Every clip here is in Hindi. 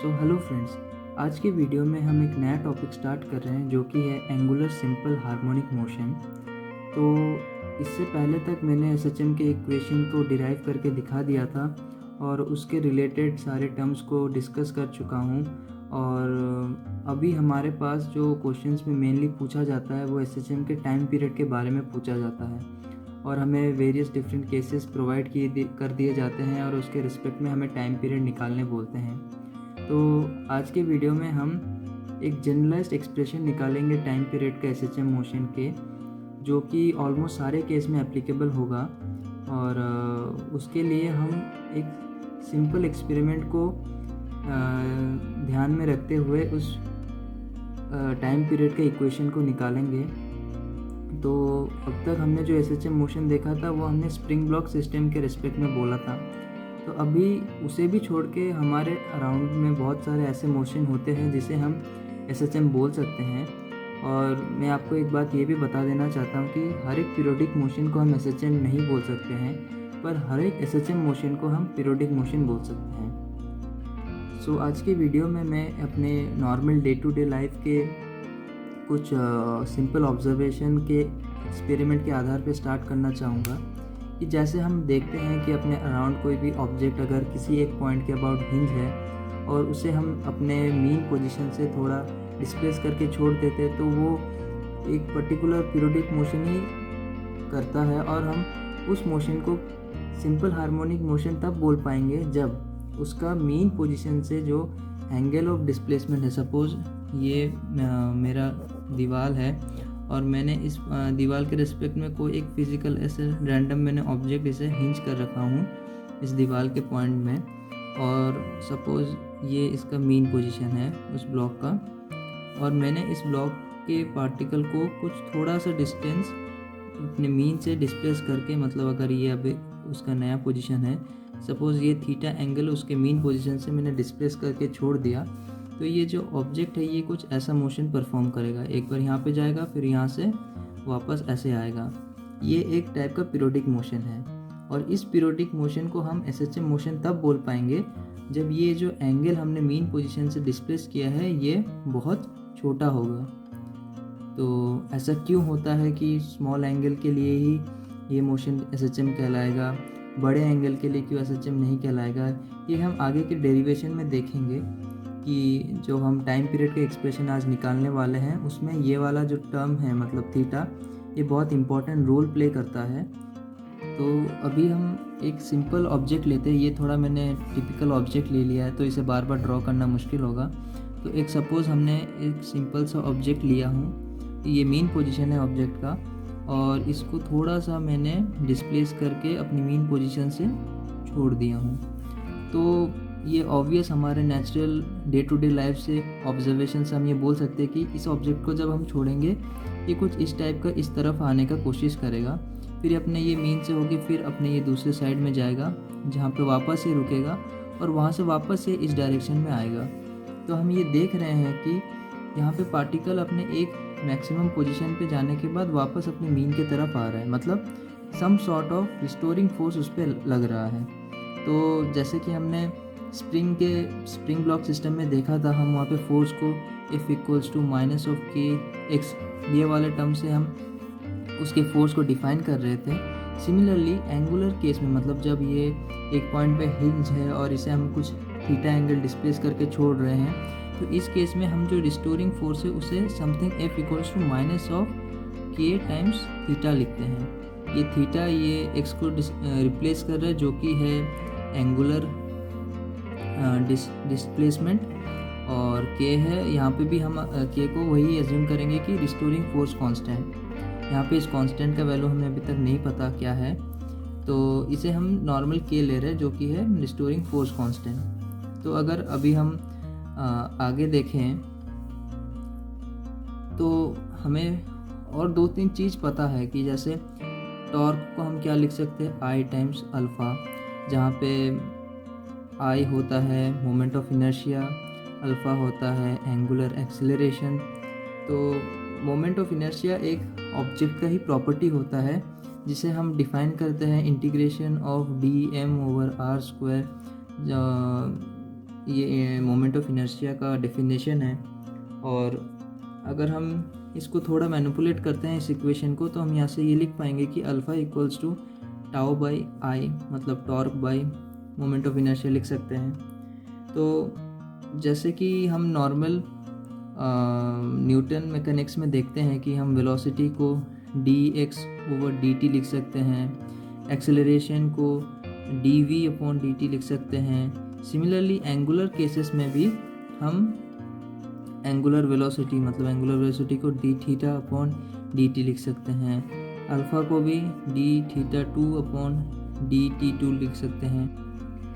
हेलो फ्रेंड्स, आज के वीडियो में हम एक नया टॉपिक स्टार्ट कर रहे हैं जो कि है एंगुलर सिंपल हार्मोनिक मोशन। तो इससे पहले तक मैंने एसएचएम के इक्वेशन को डिराइव करके दिखा दिया था और उसके रिलेटेड सारे टर्म्स को डिस्कस कर चुका हूँ। और अभी हमारे पास जो क्वेश्चंस में मेनली पूछा जाता है वो एसएचएम के टाइम पीरियड के बारे में पूछा जाता है और हमें वेरियस डिफरेंट केसेस प्रोवाइड कर दिए जाते हैं और उसके रिस्पेक्ट में हमें टाइम पीरियड निकालने बोलते हैं। तो आज के वीडियो में हम एक जनरलाइज्ड एक्सप्रेशन निकालेंगे टाइम पीरियड के एसएचएम मोशन के, जो कि ऑलमोस्ट सारे केस में एप्लीकेबल होगा। और उसके लिए हम एक सिंपल एक्सपेरिमेंट को ध्यान में रखते हुए उस टाइम पीरियड के इक्वेशन को निकालेंगे। तो अब तक हमने जो एसएचएम मोशन देखा था वो हमने स्प्रिंग ब्लॉक सिस्टम के रिस्पेक्ट में बोला था। तो अभी उसे भी छोड़ के हमारे अराउंड में बहुत सारे ऐसे मोशन होते हैं जिसे हम एसएचएम बोल सकते हैं। और मैं आपको एक बात ये भी बता देना चाहता हूँ कि हर एक पीरियोडिक मोशन को हम एसएचएम नहीं बोल सकते हैं, पर हर एक एसएचएम मोशन को हम पीरियोडिक मोशन बोल सकते हैं। सो आज के वीडियो में मैं अपने normal day to day life के कुछ सिंपल ऑब्जर्वेशन के एक्सपेरिमेंट के आधार पर स्टार्ट करना चाहूँगा कि जैसे हम देखते हैं कि अपने अराउंड कोई भी ऑब्जेक्ट अगर किसी एक पॉइंट के अबाउट हिंज है और उसे हम अपने मीन पोजीशन से थोड़ा डिस्प्लेस करके छोड़ देते हैं तो वो एक पर्टिकुलर पीरियोडिक मोशन ही करता है। और हम उस मोशन को सिंपल हार्मोनिक मोशन तब बोल पाएंगे जब उसका मीन पोजीशन से जो एंगल ऑफ डिस्प्लेसमेंट है, सपोज ये मेरा दीवार है और मैंने इस दीवार के रिस्पेक्ट में कोई एक फिजिकल ऐसे रैंडम मैंने ऑब्जेक्ट इसे हिंज कर रखा हूँ इस दीवार के पॉइंट में, और सपोज़ ये इसका मीन पोजीशन है उस ब्लॉक का, और मैंने इस ब्लॉक के पार्टिकल को कुछ थोड़ा सा डिस्टेंस अपने मीन से डिस्प्लेस करके, मतलब अगर ये अभी उसका नया पोजीशन है, सपोज़ ये थीटा एंगल उसके मीन पोजीशन से मैंने डिस्प्लेस करके छोड़ दिया, तो ये जो ऑब्जेक्ट है ये कुछ ऐसा मोशन परफॉर्म करेगा। एक बार यहाँ पे जाएगा, फिर यहाँ से वापस ऐसे आएगा। ये एक टाइप का पीरियोडिक मोशन है और इस पीरियोडिक मोशन को हम एसएचएम मोशन तब बोल पाएंगे जब ये जो एंगल हमने मीन पोजीशन से डिस्प्लेस किया है ये बहुत छोटा होगा। तो ऐसा क्यों होता है कि स्मॉल एंगल के लिए ही ये मोशन एसएचएम कहलाएगा, बड़े एंगल के लिए क्यों एसएचएम नहीं कहलाएगा, ये हम आगे के डेरिवेशन में देखेंगे कि जो हम टाइम पीरियड के एक्सप्रेशन आज निकालने वाले हैं उसमें ये वाला जो टर्म है, मतलब थीटा, ये बहुत इम्पॉर्टेंट रोल प्ले करता है। तो अभी हम एक सिंपल ऑब्जेक्ट लेते हैं। ये थोड़ा मैंने टिपिकल ऑब्जेक्ट ले लिया है तो इसे बार बार ड्रॉ करना मुश्किल होगा। तो एक सपोज़ हमने एक सिंपल सा ऑब्जेक्ट लिया हूँ, ये मेन पोजीशन है ऑब्जेक्ट का, और इसको थोड़ा सा मैंने डिस्प्लेस करके अपनी मेन पोजीशन से छोड़ दिया हूँ। तो ये ऑब्वियस हमारे natural day to day life से ऑब्जर्वेशन से हम ये बोल सकते हैं कि इस ऑब्जेक्ट को जब हम छोड़ेंगे ये कुछ इस टाइप का इस तरफ आने का कोशिश करेगा, फिर अपने ये मीन से होके फिर अपने ये दूसरे साइड में जाएगा जहाँ पे वापस ये रुकेगा और वहाँ से वापस ये इस डायरेक्शन में आएगा। तो हम ये देख रहे हैं कि यहाँ पे पार्टिकल अपने एक मैक्सिमम पोजीशन पे जाने के बाद वापस अपने मीन की तरफ आ रहा है, मतलब some sort of restoring force उस पर लग रहा है। तो जैसे कि हमने स्प्रिंग ब्लॉक सिस्टम में देखा था, हम वहाँ पे फोर्स को F equals to minus of kx ये वाले टर्म से हम उसके फोर्स को डिफाइन कर रहे थे। सिमिलरली एंगुलर केस में, मतलब जब ये एक पॉइंट पे हिंज है और इसे हम कुछ थीटा एंगल डिस्प्लेस करके छोड़ रहे हैं, तो इस केस में हम जो रिस्टोरिंग फोर्स है उसे something F equals to minus of k times theta लिखते हैं। ये थीटा ये x को रिप्लेस कर रहा है जो कि है एंगुलर डिस्प्लेसमेंट, और k है यहाँ पे भी हम k को वही एज्यूम करेंगे कि रिस्टोरिंग फोर्स कांस्टेंट। यहाँ पे इस कांस्टेंट का वैल्यू हमें अभी तक नहीं पता क्या है, तो इसे हम नॉर्मल k ले रहे हैं जो कि है रिस्टोरिंग फोर्स कांस्टेंट। तो अगर अभी हम आगे देखें तो हमें और दो तीन चीज़ पता है कि जैसे टॉर्क को हम क्या लिख सकते हैं, I टाइम्स अल्फ़ा, जहाँ पे I होता है मोमेंट ऑफ इनर्शिया, अल्फ़ा होता है एंगुलर एक्सेलरेशन। तो मोमेंट ऑफ इनर्शिया एक ऑब्जेक्ट का ही प्रॉपर्टी होता है जिसे हम डिफाइन करते हैं integration of D M over R square ये मोमेंट ऑफ इनर्शिया का डेफिनेशन है। और अगर हम इसको थोड़ा मैनिपुलेट करते हैं इस इक्वेशन को, तो हम यहाँ से ये लिख पाएंगे कि alpha equals to tau by I, मतलब torque by moment of inertia लिख सकते हैं। तो जैसे कि हम नॉर्मल न्यूटन मैकेनिक्स में देखते हैं कि हम वेलोसिटी को dx/dt लिख सकते हैं, एक्सेलरेशन को dv/dt लिख सकते हैं। सिमिलरली एंगुलर केसेस में भी हम एंगुलर वेलोसिटी को d/dt लिख सकते हैं। अल्फ़ा को भी d2/dt2 लिख सकते हैं।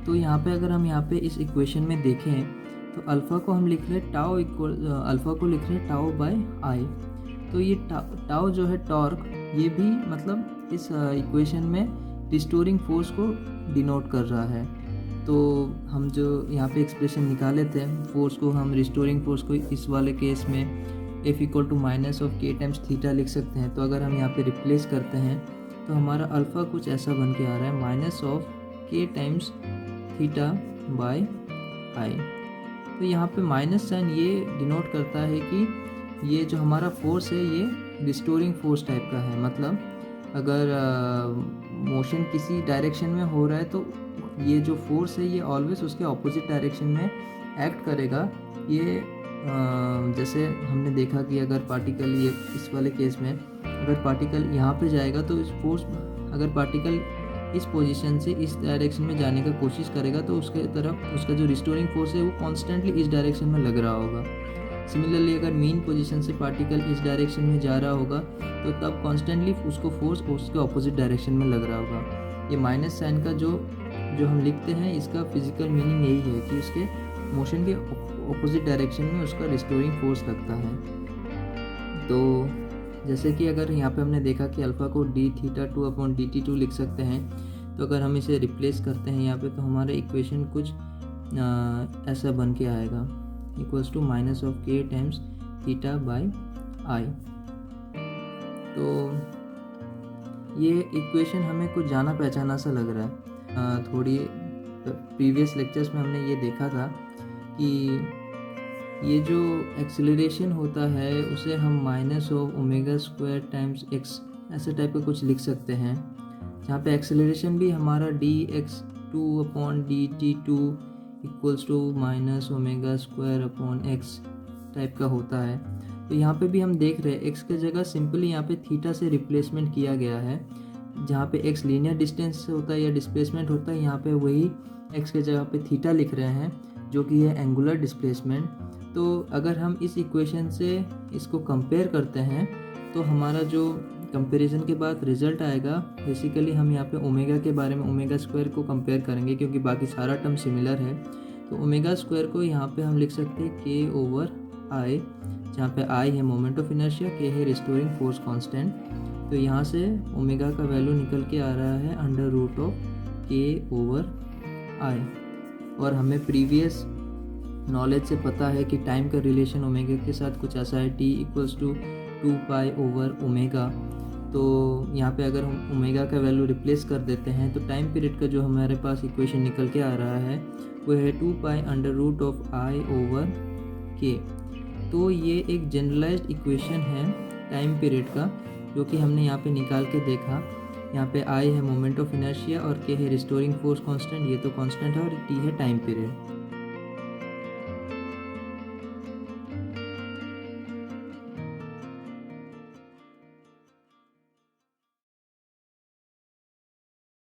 तो यहाँ पे अगर हम यहाँ पे इस इक्वेशन में देखें तो अल्फ़ा को हम लिख रहे हैं टाउ बाय आई। तो ये टाउ जो है टॉर्क, ये भी मतलब इस इक्वेशन में रिस्टोरिंग फोर्स को डिनोट कर रहा है। तो हम जो यहाँ पे एक्सप्रेशन निकाले थे फोर्स को, हम रिस्टोरिंग फोर्स को इस वाले केस में F equal to minus of k times theta लिख सकते हैं। तो अगर हम यहाँ पे रिप्लेस करते हैं तो हमारा अल्फ़ा कुछ ऐसा बन के आ रहा है, minus of k times theta by I. तो यहाँ पे माइनस साइन ये डिनोट करता है कि ये जो हमारा फोर्स है ये रिस्टोरिंग फोर्स टाइप का है। मतलब अगर मोशन किसी डायरेक्शन में हो रहा है तो ये जो फोर्स है ये ऑलवेज उसके ऑपोजिट डायरेक्शन में एक्ट करेगा। ये जैसे हमने देखा कि अगर पार्टिकल, ये इस वाले केस में अगर पार्टिकल यहाँ पे जाएगा तो इस फोर्स, अगर पार्टिकल इस पोजीशन से इस डायरेक्शन में जाने का कोशिश करेगा तो उसके तरफ उसका जो रिस्टोरिंग फोर्स है वो कॉन्स्टेंटली इस डायरेक्शन में लग रहा होगा। सिमिलरली अगर मीन पोजीशन से पार्टिकल इस डायरेक्शन में जा रहा होगा तो तब कॉन्स्टेंटली उसको फोर्स उसके ऑपोजिट डायरेक्शन में लग रहा होगा। ये माइनस साइन का जो हम लिखते हैं इसका फिजिकल मीनिंग यही है कि उसके मोशन के ऑपोजिट डायरेक्शन में उसका रिस्टोरिंग फोर्स लगता है। तो जैसे कि अगर यहाँ पे हमने देखा कि अल्फ़ा को d/2/dt2 लिख सकते हैं, तो अगर हम इसे रिप्लेस करते हैं यहाँ पे तो हमारा इक्वेशन कुछ ऐसा बन के आएगा, equals to minus of k times theta by I. तो ये इक्वेशन हमें कुछ जाना पहचाना सा लग रहा है। थोड़ी प्रीवियस लेक्चर्स में हमने ये देखा था कि ये जो एक्सेलरेशन होता है उसे हम minus of omega square times x ऐसे टाइप का कुछ लिख सकते हैं, जहाँ पे एक्सेलरेशन भी हमारा dx/dt2 equals to minus omega square upon X type का होता है। तो यहाँ पे भी हम देख रहे हैं एक्स के जगह सिंपली यहाँ पे थीटा से रिप्लेसमेंट किया गया है। जहाँ पे एक्स लीनियर डिस्टेंस होता है या डिस्प्लेसमेंट होता है, यहाँ पे वही एक्स के जगह पे थीटा लिख रहे हैं जो कि है एंगुलर डिस्प्लेसमेंट। तो अगर हम इस इक्वेशन से इसको कंपेयर करते हैं तो हमारा जो कंपैरिजन के बाद रिजल्ट आएगा, बेसिकली हम यहाँ पे ओमेगा के बारे में ओमेगा स्क्वायर को कंपेयर करेंगे क्योंकि बाकी सारा टर्म सिमिलर है। तो ओमेगा स्क्वायर को यहाँ पे हम लिख सकते हैं k/i, जहाँ पे i है मोमेंट ऑफ इनर्शिया, k है रिस्टोरिंग फोर्स कांस्टेंट। तो यहाँ से ओमेगा का वैल्यू निकल के आ रहा है √k/i। और हमें प्रीवियस नॉलेज से पता है कि टाइम का रिलेशन ओमेगा के साथ कुछ ऐसा है, t इक्वल्स टू 2π/ω। तो यहाँ पे अगर हम ओमेगा का वैल्यू रिप्लेस कर देते हैं तो टाइम पीरियड का जो हमारे पास इक्वेशन निकल के आ रहा है वो है 2π√i/k। तो ये एक जनरलाइज्ड इक्वेशन है टाइम पीरियड का, जो कि हमने यहाँ पे निकाल के देखा। यहाँ पे i है मोमेंट ऑफ इनर्शिया और k है रिस्टोरिंग फोर्स कांस्टेंट, ये तो कांस्टेंट है, और t है टाइम पीरियड।